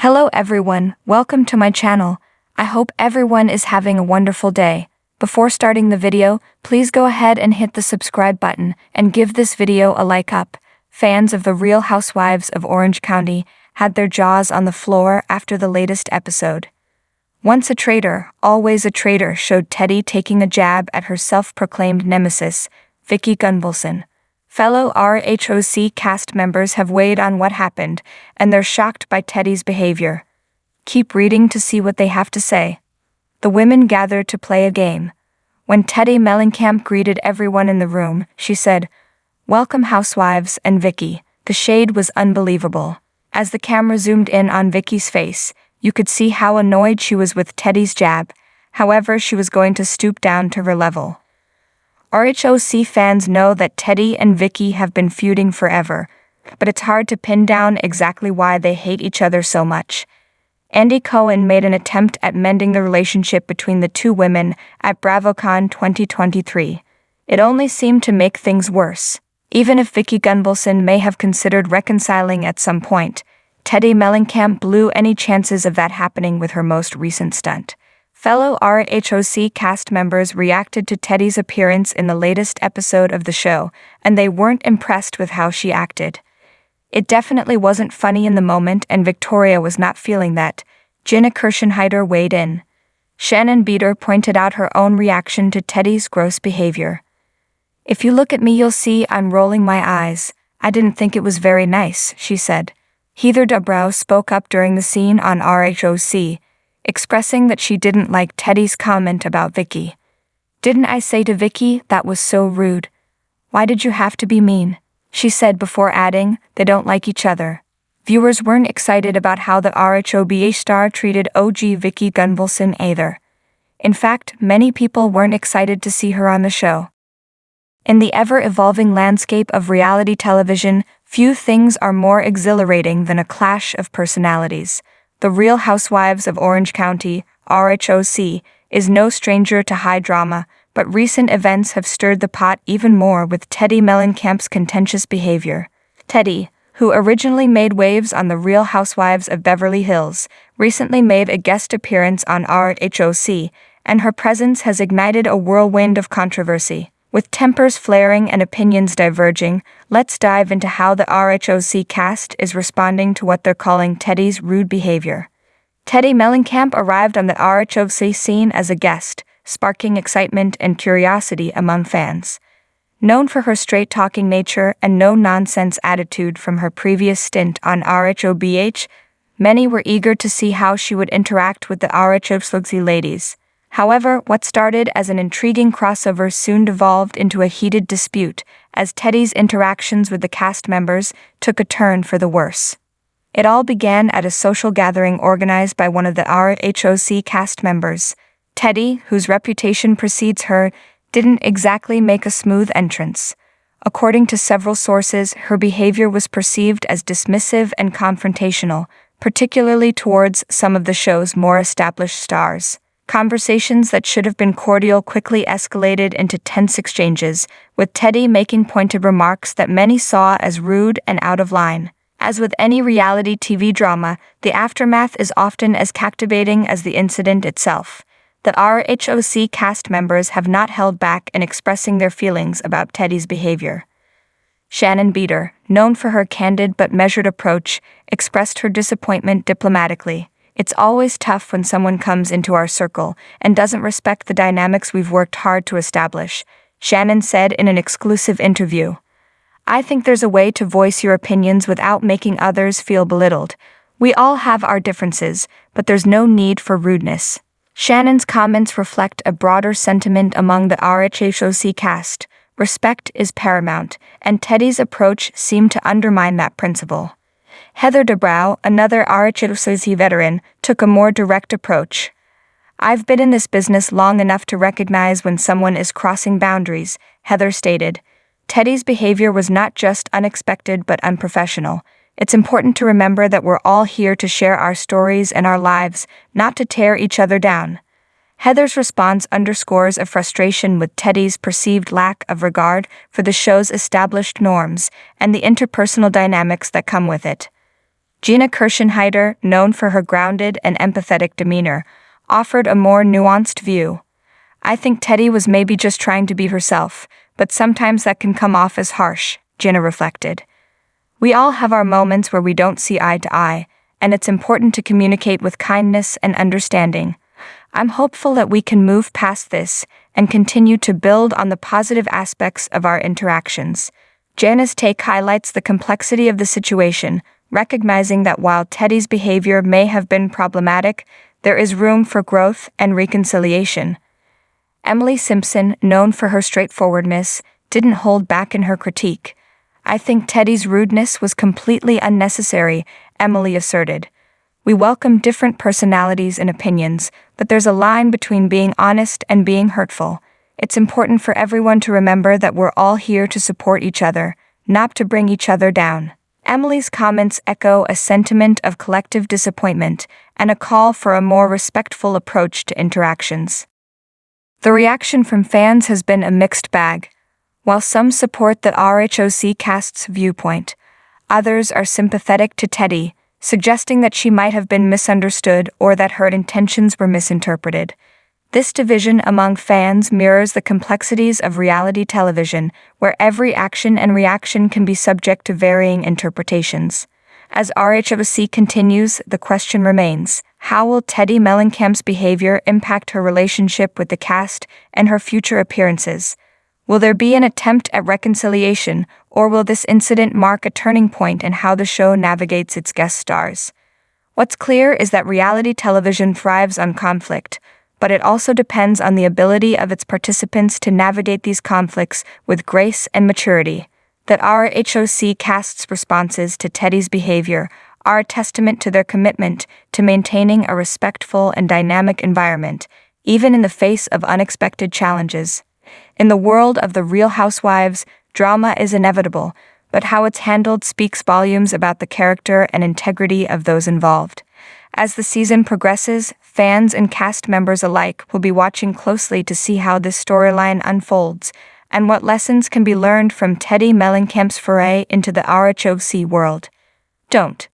Hello everyone, welcome to my channel. I hope everyone is having a wonderful day. Before starting the video, please go ahead and hit the subscribe button and give this video a like up. Fans of the Real Housewives of Orange County had their jaws on the floor after the latest episode. Once a traitor, always a traitor showed Teddi taking a jab at her self-proclaimed nemesis, Vicki Gunvalson. Fellow RHOBH cast members have weighed on what happened, and they're shocked by Teddi's behavior. Keep reading to see what they have to say. The women gathered to play a game. When Teddi Mellencamp greeted everyone in the room, she said, "Welcome Housewives and Vicki." The shade was unbelievable. As the camera zoomed in on Vicki's face, you could see how annoyed she was with Teddi's jab. However, she was going to stoop down to her level. RHOBH fans know that Teddi and Vicki have been feuding forever, but it's hard to pin down exactly why they hate each other so much. Andy Cohen made an attempt at mending the relationship between the two women at BravoCon 2023. It only seemed to make things worse. Even if Vicki Gunvalson may have considered reconciling at some point, Teddi Mellencamp blew any chances of that happening with her most recent stunt. Fellow RHOBH cast members reacted to Teddi's appearance in the latest episode of the show, and they weren't impressed with how she acted. It definitely wasn't funny in the moment, and Victoria was not feeling that. Jenna Kirschenheiter weighed in. Shannon Beater pointed out her own reaction to Teddi's gross behavior. "If you look at me, you'll see I'm rolling my eyes. I didn't think it was very nice," she said. Heather Dubrow spoke up during the scene on RHOBH, expressing that she didn't like Teddi's comment about Vicki. "Didn't I say to Vicki, that was so rude? Why did you have to be mean?" she said before adding, "They don't like each other." Viewers weren't excited about how the RHOBH star treated OG Vicki Gunvalson either. In fact, many people weren't excited to see her on the show. In the ever-evolving landscape of reality television, few things are more exhilarating than a clash of personalities. The Real Housewives of Orange County, RHOBH, is no stranger to high drama, but recent events have stirred the pot even more with Teddi Mellencamp's contentious behavior. Teddi, who originally made waves on The Real Housewives of Beverly Hills, recently made a guest appearance on RHOBH, and her presence has ignited a whirlwind of controversy. With tempers flaring and opinions diverging, let's dive into how the RHOBH cast is responding to what they're calling Teddi's rude behavior. Teddi Mellencamp arrived on the RHOBH scene as a guest, sparking excitement and curiosity among fans. Known for her straight-talking nature and no-nonsense attitude from her previous stint on RHOBH, many were eager to see how she would interact with the RHOBH ladies. However, what started as an intriguing crossover soon devolved into a heated dispute as Teddi's interactions with the cast members took a turn for the worse. It all began at a social gathering organized by one of the RHOBH cast members. Teddi, whose reputation precedes her, didn't exactly make a smooth entrance. According to several sources, her behavior was perceived as dismissive and confrontational, particularly towards some of the show's more established stars. Conversations that should have been cordial quickly escalated into tense exchanges, with Teddi making pointed remarks that many saw as rude and out of line. As with any reality TV drama, the aftermath is often as captivating as the incident itself. The RHOBH cast members have not held back in expressing their feelings about Teddi's behavior. Shannon Beater, known for her candid but measured approach, expressed her disappointment diplomatically. "It's always tough when someone comes into our circle and doesn't respect the dynamics we've worked hard to establish," Shannon said in an exclusive interview. "I think there's a way to voice your opinions without making others feel belittled. We all have our differences, but there's no need for rudeness." Shannon's comments reflect a broader sentiment among the RHOBH cast. Respect is paramount, and Teddi's approach seemed to undermine that principle. Heather Dubrow, another RHOBH veteran, took a more direct approach. "I've been in this business long enough to recognize when someone is crossing boundaries," Heather stated. Teddi's behavior was not just unexpected but unprofessional. It's important to remember that we're all here to share our stories and our lives, not to tear each other down. Heather's response underscores a frustration with Teddi's perceived lack of regard for the show's established norms and the interpersonal dynamics that come with it. Gina Kirschenheiter, known for her grounded and empathetic demeanor, offered a more nuanced view. I think Teddi was maybe just trying to be herself, but sometimes that can come off as harsh, Gina reflected. We all have our moments where we don't see eye to eye, and it's important to communicate with kindness and understanding. I'm hopeful that we can move past this and continue to build on the positive aspects of our interactions. Jana's take highlights the complexity of the situation, recognizing that while Teddi's behavior may have been problematic, there is room for growth and reconciliation. Emily Simpson, known for her straightforwardness, didn't hold back in her critique. I think Teddi's rudeness was completely unnecessary, Emily asserted. We welcome different personalities and opinions, but there's a line between being honest and being hurtful. It's important for everyone to remember that we're all here to support each other, not to bring each other down. Emily's comments echo a sentiment of collective disappointment and a call for a more respectful approach to interactions. The reaction from fans has been a mixed bag. While some support the RHOBH cast's viewpoint, others are sympathetic to Teddi, suggesting that she might have been misunderstood or that her intentions were misinterpreted. This division among fans mirrors the complexities of reality television, where every action and reaction can be subject to varying interpretations. As RHOBH continues, the question remains, how will Teddi Mellencamp's behavior impact her relationship with the cast and her future appearances? Will there be an attempt at reconciliation, or will this incident mark a turning point in how the show navigates its guest stars? What's clear is that reality television thrives on conflict, but it also depends on the ability of its participants to navigate these conflicts with grace and maturity. That RHOBH cast's responses to Teddi's behavior are a testament to their commitment to maintaining a respectful and dynamic environment, even in the face of unexpected challenges. In the world of the Real Housewives, drama is inevitable, but how it's handled speaks volumes about the character and integrity of those involved. As the season progresses, fans and cast members alike will be watching closely to see how this storyline unfolds and what lessons can be learned from Teddi Mellencamp's foray into the RHOBH world. Don't